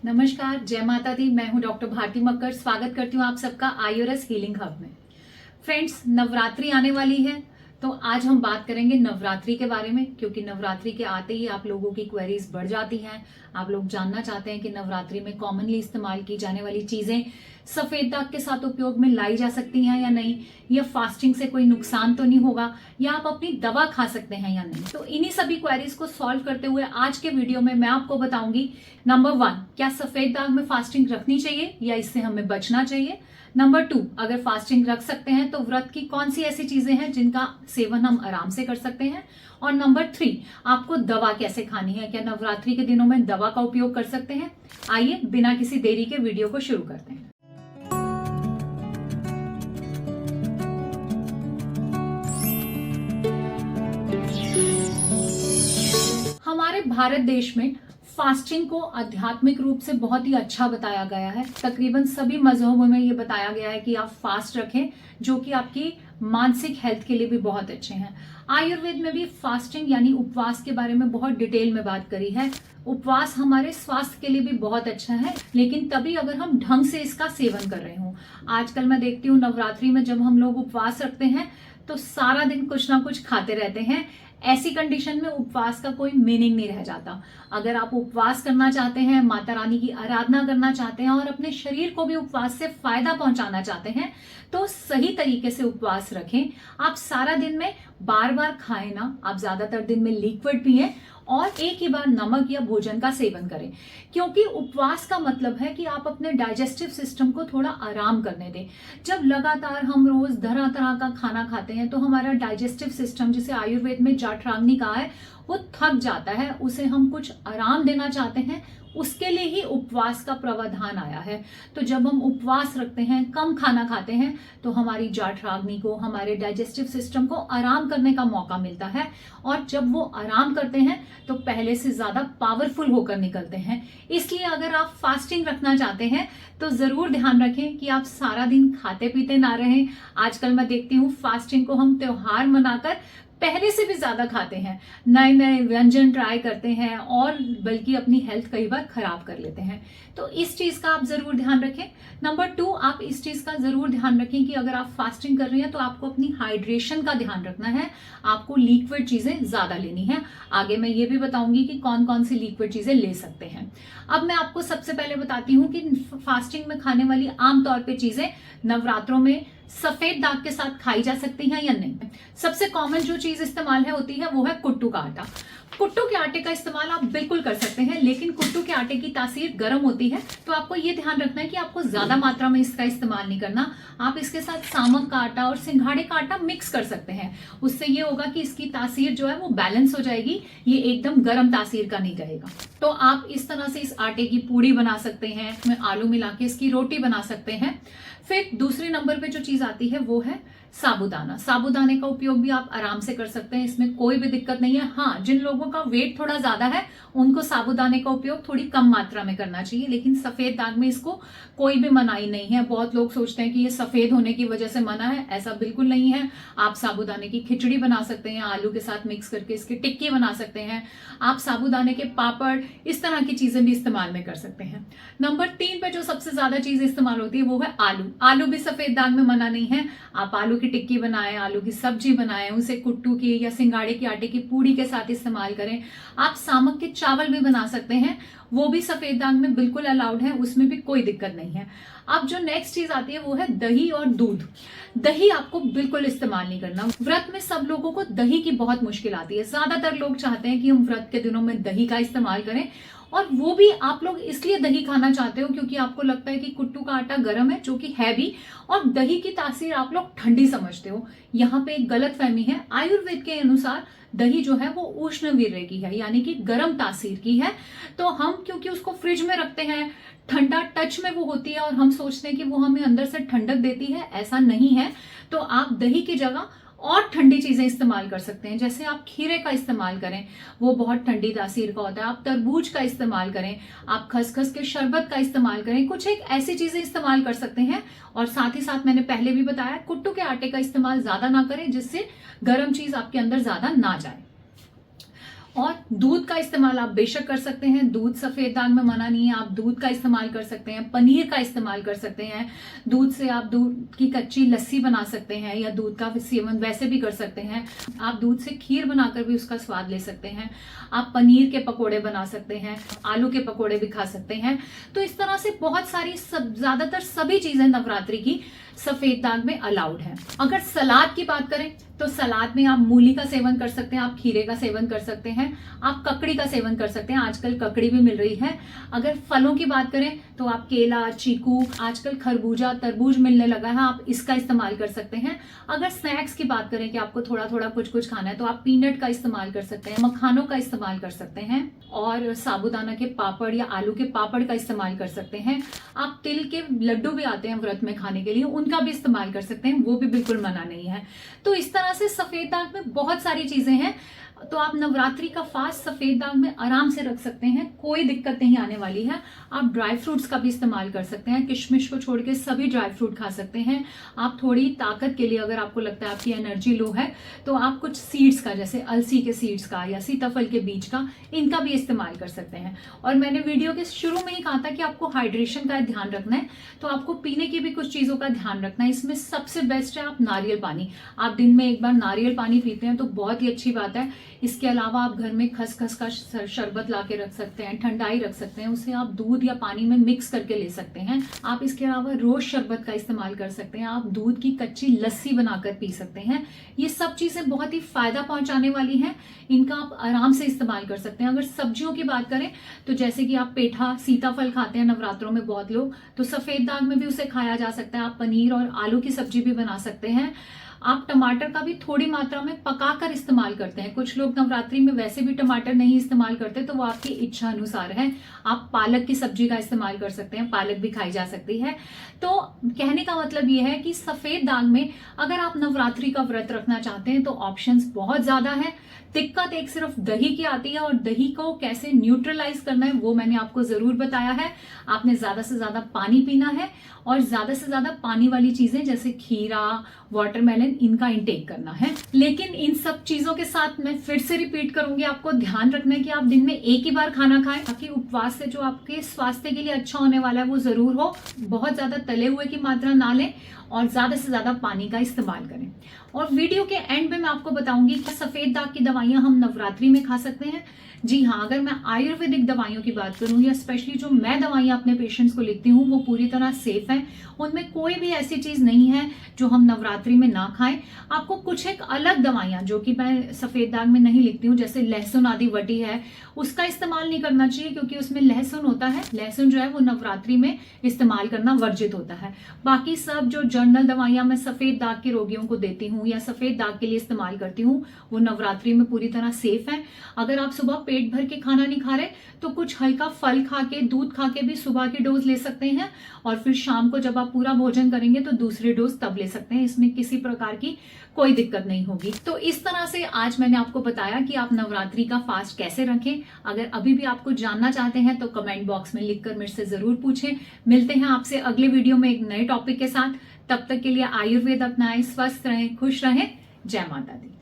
नमस्कार, जय माता दी। मैं हूं डॉक्टर भारती मक्कर। स्वागत करती हूं आप सबका आयुर्वेद हीलिंग हब में। फ्रेंड्स, नवरात्रि आने वाली है तो आज हम बात करेंगे नवरात्रि के बारे में, क्योंकि नवरात्रि के आते ही आप लोगों की क्वेरीज बढ़ जाती हैं। आप लोग जानना चाहते हैं कि नवरात्रि में कॉमनली इस्तेमाल की जाने वाली चीजें सफेद दाग के साथ उपयोग में लाई जा सकती हैं या नहीं, या फास्टिंग से कोई नुकसान तो नहीं होगा, या आप अपनी दवा खा सकते हैं या नहीं। तो इन्हीं सभी क्वेरीज को सॉल्व करते हुए आज के वीडियो में मैं आपको बताऊंगी नंबर 1, क्या सफेद दाग में फास्टिंग रखनी चाहिए या इससे हमें बचना चाहिए। नंबर 2, अगर फास्टिंग रख सकते हैं तो व्रत की कौन सी ऐसी चीजें हैं जिनका सेवन हम आराम से कर सकते हैं। और नंबर 3, आपको दवा कैसे खानी है, क्या नवरात्रि के दिनों में दवा का उपयोग कर सकते हैं। आइए बिना किसी देरी के वीडियो को शुरू करते हैं। हमारे भारत देश में फास्टिंग को आध्यात्मिक रूप से बहुत ही अच्छा बताया गया है। तकरीबन सभी मजहबों में ये बताया गया है कि आप फास्ट रखें, जो कि आपकी मानसिक हेल्थ के लिए भी बहुत अच्छे हैं। आयुर्वेद में भी फास्टिंग यानी उपवास के बारे में बहुत डिटेल में बात करी है। उपवास हमारे स्वास्थ्य के लिए भी बहुत अच्छा है, लेकिन तभी अगर हम ढंग से इसका सेवन कर रहे हो। आजकल मैं देखती हूँ नवरात्रि में जब हम लोग उपवास रखते हैं तो सारा दिन कुछ ना कुछ खाते रहते हैं। ऐसी कंडीशन में उपवास का कोई मीनिंग नहीं रह जाता। अगर आप उपवास करना चाहते हैं, माता रानी की आराधना करना चाहते हैं और अपने शरीर को भी उपवास से फायदा पहुंचाना चाहते हैं तो सही तरीके से उपवास रखें। आप सारा दिन में बार बार खाएं ना, आप ज्यादातर दिन में लिक्विड पिएं और एक ही बार नमक या भोजन का सेवन करें, क्योंकि उपवास का मतलब है कि आप अपने डाइजेस्टिव सिस्टम को थोड़ा आराम करने दें। जब लगातार हम रोज तरह तरह का खाना खाते हैं तो हमारा डाइजेस्टिव सिस्टम, जिसे आयुर्वेद में जाठराग्नि कहा है, वो थक जाता है। उसे हम कुछ आराम देना चाहते हैं, उसके लिए ही उपवास का प्रावधान आया है। तो जब हम उपवास रखते हैं, कम खाना खाते हैं, तो हमारी जाठराग्नि को, हमारे डाइजेस्टिव सिस्टम को आराम करने का मौका मिलता है। और जब वो आराम करते हैं तो पहले से ज्यादा पावरफुल होकर निकलते हैं। इसलिए अगर आप फास्टिंग रखना चाहते हैं तो जरूर ध्यान रखें कि आप सारा दिन खाते पीते ना रहें। आजकल मैं देखती हूँ फास्टिंग को हम त्योहार मनाकर पहले से भी ज्यादा खाते हैं, नए नए व्यंजन ट्राई करते हैं और बल्कि अपनी हेल्थ कई बार खराब कर लेते हैं। तो इस चीज का आप जरूर ध्यान रखें। नंबर 2, आप इस चीज का जरूर ध्यान रखें कि अगर आप फास्टिंग कर रहे हैं तो आपको अपनी हाइड्रेशन का ध्यान रखना है। आपको लिक्विड चीजें ज्यादा लेनी है। आगे मैं ये भी बताऊंगी कि कौन कौन सी लिक्विड चीजें ले सकते हैं। अब मैं आपको सबसे पहले बताती हूँ कि फास्टिंग में खाने वाली आमतौर पर चीजें नवरात्रों में सफेद दाग के साथ खाई जा सकती हैं या नहीं। सबसे कॉमन जो चीज इस्तेमाल होती है वो है कुट्टू का आटा। कुट्टू के आटे का इस्तेमाल आप बिल्कुल कर सकते हैं, लेकिन कुट्टू के आटे की तासीर गर्म होती है, तो आपको ये ध्यान रखना है कि आपको ज्यादा मात्रा में इसका इस्तेमाल नहीं करना। आप इसके साथ सामक का आटा और सिंघाड़े का आटा मिक्स कर सकते हैं। उससे ये होगा कि इसकी तासीर जो है वो बैलेंस हो जाएगी, ये एकदम गर्म तासीर का नहीं रहेगा। तो आप इस तरह से इस आटे की पूड़ी बना सकते हैं, इसमें आलू मिला के इसकी रोटी बना सकते हैं। फिर दूसरे नंबर पे जो चीज आती है वो है साबूदाना। साबूदाने का उपयोग भी आप आराम से कर सकते हैं, इसमें कोई भी दिक्कत नहीं है। हाँ, जिन लोगों का वेट थोड़ा ज्यादा है उनको साबूदाने का उपयोग थोड़ी कम मात्रा में करना चाहिए, लेकिन सफेद दाग में इसको कोई भी मनाही नहीं है। बहुत लोग सोचते हैं कि ये सफेद होने की वजह से मना है, ऐसा बिल्कुल नहीं है। आप साबूदाने की खिचड़ी बना सकते हैं, आलू के साथ मिक्स करके इसकी टिक्की बना सकते हैं। आप साबूदाने के पापड़, इस तरह की चीजें भी इस्तेमाल में कर सकते हैं। नंबर 3 पे जो सबसे ज्यादा चीज इस्तेमाल होती है वो है आलू। आलू भी सफेद दाग में मना नहीं है। आप आलू की टिक्की बनाएं, आलू की सब्जी बनाएं, उसे कुट्टू की या सिंगाड़े के आटे की पूड़ी के साथ इस्तेमाल करें। आप सामक के चावल भी बना सकते हैं, वो भी सफेद दाग में बिल्कुल अलाउड है, उसमें भी कोई दिक्कत नहीं है। अब जो नेक्स्ट चीज आती है वो है दही और दूध। दही आपको बिल्कुल इस्तेमाल नहीं करना। व्रत में सब लोगों को दही की बहुत मुश्किल आती है। ज्यादातर लोग चाहते हैं कि हम व्रत के दिनों में दही का इस्तेमाल करें, और वो भी आप लोग इसलिए दही खाना चाहते हो क्योंकि आपको लगता है कि कुट्टू का आटा गर्म है, जो कि है भी, और दही की तासीर आप लोग ठंडी समझते हो। यहाँ पे एक गलत फहमी है। आयुर्वेद के अनुसार दही जो है वो उष्ण वीर्य की है, यानी कि गर्म तासीर की है। तो हम क्योंकि उसको फ्रिज में रखते हैं, ठंडा टच में वो होती है और हम सोचते हैं कि वो हमें अंदर से ठंडक देती है, ऐसा नहीं है। तो आप दही की जगह और ठंडी चीजें इस्तेमाल कर सकते हैं। जैसे आप खीरे का इस्तेमाल करें, वो बहुत ठंडी तासीर का होता है। आप तरबूज का इस्तेमाल करें, आप खसखस के शरबत का इस्तेमाल करें, कुछ एक ऐसी चीजें इस्तेमाल कर सकते हैं। और साथ ही साथ मैंने पहले भी बताया, कुट्टू के आटे का इस्तेमाल ज्यादा ना करें, जिससे गर्म चीज आपके अंदर ज्यादा ना जाए। और दूध का इस्तेमाल आप बेशक कर सकते हैं, दूध सफेद दाग में मना नहीं है, आप दूध का इस्तेमाल कर सकते हैं, पनीर का इस्तेमाल कर सकते हैं, दूध से आप दूध की कच्ची लस्सी बना सकते हैं या दूध का सेवन वैसे भी कर सकते हैं, आप दूध से खीर बनाकर भी उसका स्वाद ले सकते हैं, आप पनीर के पकोड़े बना सकते हैं, आलू के पकोड़े भी खा सकते हैं। तो इस तरह से बहुत सारी ज्यादातर सभी चीजें नवरात्रि की सफेद दाग में अलाउड है। अगर सलाद की बात करें तो सलाद में आप मूली का सेवन कर सकते हैं, आप खीरे का सेवन कर सकते हैं, आप ककड़ी का सेवन कर सकते हैं, आजकल ककड़ी भी मिल रही है। अगर फलों की बात करें तो आप केला, चीकू, आजकल खरबूजा, तरबूज मिलने लगा है, आप इसका इस्तेमाल कर सकते हैं। अगर स्नैक्स की बात करें कि आपको थोड़ा थोड़ा कुछ कुछ खाना है तो आप पीनट का इस्तेमाल कर सकते हैं, मखानों का इस्तेमाल कर सकते हैं और साबूदाना के पापड़ या आलू के पापड़ का इस्तेमाल कर सकते हैं। आप तिल के लड्डू भी आते हैं व्रत में खाने के लिए, उनका भी इस्तेमाल कर सकते हैं, वो भी बिल्कुल मना नहीं है। तो इस तरह से सफेद दाग में बहुत सारी चीजें हैं, तो आप नवरात्रि का फास्ट सफेद दाग में आराम से रख सकते हैं, कोई दिक्कत नहीं आने वाली है। आप ड्राई फ्रूट्स का भी इस्तेमाल कर सकते हैं, किशमिश को छोड़ के सभी ड्राई फ्रूट खा सकते हैं। आप थोड़ी ताकत के लिए अगर आपको लगता है आपकी एनर्जी लो है तो आप कुछ सीड्स का, जैसे अलसी के सीड्स का या सीताफल के बीज का, इनका भी इस्तेमाल कर सकते हैं। और मैंने वीडियो के शुरू में ही कहा था कि आपको हाइड्रेशन का ध्यान रखना है, तो आपको पीने की भी कुछ चीजों का ध्यान रखना है। इसमें सबसे बेस्ट है आप नारियल पानी, आप दिन में एक बार नारियल पानी पीते हैं तो बहुत ही अच्छी बात है। इसके अलावा आप घर में खसखस का शरबत ला के रख सकते हैं, ठंडाई रख सकते हैं, उसे आप दूध या पानी में मिक्स करके ले सकते हैं। आप इसके अलावा रोज शरबत का इस्तेमाल कर सकते हैं, आप दूध की कच्ची लस्सी बनाकर पी सकते हैं। ये सब चीजें बहुत ही फायदा पहुंचाने वाली हैं, इनका आप आराम से इस्तेमाल कर सकते हैं। अगर सब्जियों की बात करें तो जैसे कि आप पेठा, सीताफल खाते हैं नवरात्रों में बहुत लोग, तो सफेद दाग में भी उसे खाया जा सकता है। आप पनीर और आलू की सब्जी भी बना सकते हैं। आप टमाटर का भी थोड़ी मात्रा में पकाकर इस्तेमाल करते हैं, कुछ लोग नवरात्रि में वैसे भी टमाटर नहीं इस्तेमाल करते, तो वो आपकी इच्छा अनुसार है। आप पालक की सब्जी का इस्तेमाल कर सकते हैं, पालक भी खाई जा सकती है। तो कहने का मतलब ये है कि सफेद दाग में अगर आप नवरात्रि का व्रत रखना चाहते हैं तो ऑप्शंस बहुत ज्यादा है। दिक्कत एक सिर्फ दही की आती है, और दही को कैसे न्यूट्रलाइज करना है वो मैंने आपको जरूर बताया है। आपने ज्यादा से ज्यादा पानी पीना है और ज्यादा से ज्यादा पानी वाली चीजें जैसे खीरा, वाटरमेलन, इनका इंटेक करना है। लेकिन इन सब चीजों के साथ मैं फिर से रिपीट करूंगी, आपको ध्यान रखना है कि आप दिन में एक ही बार खाना खाएं, ताकि उपवास से जो आपके स्वास्थ्य के लिए अच्छा होने वाला है वो जरूर हो। बहुत ज्यादा तले हुए की मात्रा ना लें और ज्यादा से ज्यादा पानी का इस्तेमाल करें। और वीडियो के एंड में मैं आपको बताऊंगी कि सफेद दाग की दवाइयां हम नवरात्रि में खा सकते हैं। जी हाँ, अगर मैं आयुर्वेदिक दवाइयों की बात करूं या स्पेशली जो मैं दवाइयां अपने पेशेंट्स को लिखती हूँ वो पूरी तरह सेफ है, उनमें कोई भी ऐसी चीज नहीं है जो हम नवरात्रि में ना खाएं। आपको कुछ एक अलग दवाइयां जो कि मैं सफेद दाग में नहीं लिखती हूँ, जैसे लहसुन आदि वटी है, उसका इस्तेमाल नहीं करना चाहिए क्योंकि उसमें लहसुन होता है। लहसुन जो है वो नवरात्रि में इस्तेमाल करना वर्जित होता है। बाकी सब जो जर्नल दवाइयां मैं सफेद दाग के रोगियों को देती हूँ या सफेद दाग के लिए इस्तेमाल करती हूँ वो नवरात्रि में पूरी तरह सेफ है। अगर आप सुबह पेट भर के खाना नहीं खा रहे तो कुछ हल्का फल खा के, दूध खा के भी सुबह की डोज ले सकते हैं, और फिर शाम को जब आप पूरा भोजन करेंगे तो दूसरी डोज तब ले सकते हैं। इसमें किसी प्रकार की कोई दिक्कत नहीं होगी। तो इस तरह से आज मैंने आपको बताया कि आप नवरात्रि का फास्ट कैसे रखें। अगर अभी भी आपको जानना चाहते हैं तो कमेंट बॉक्स में लिखकर मेरे से जरूर पूछें। मिलते हैं आपसे अगले वीडियो में एक नए टॉपिक के साथ। तब तक के लिए आयुर्वेद अपनाएं, स्वस्थ रहें, खुश रहें। जय माता दी।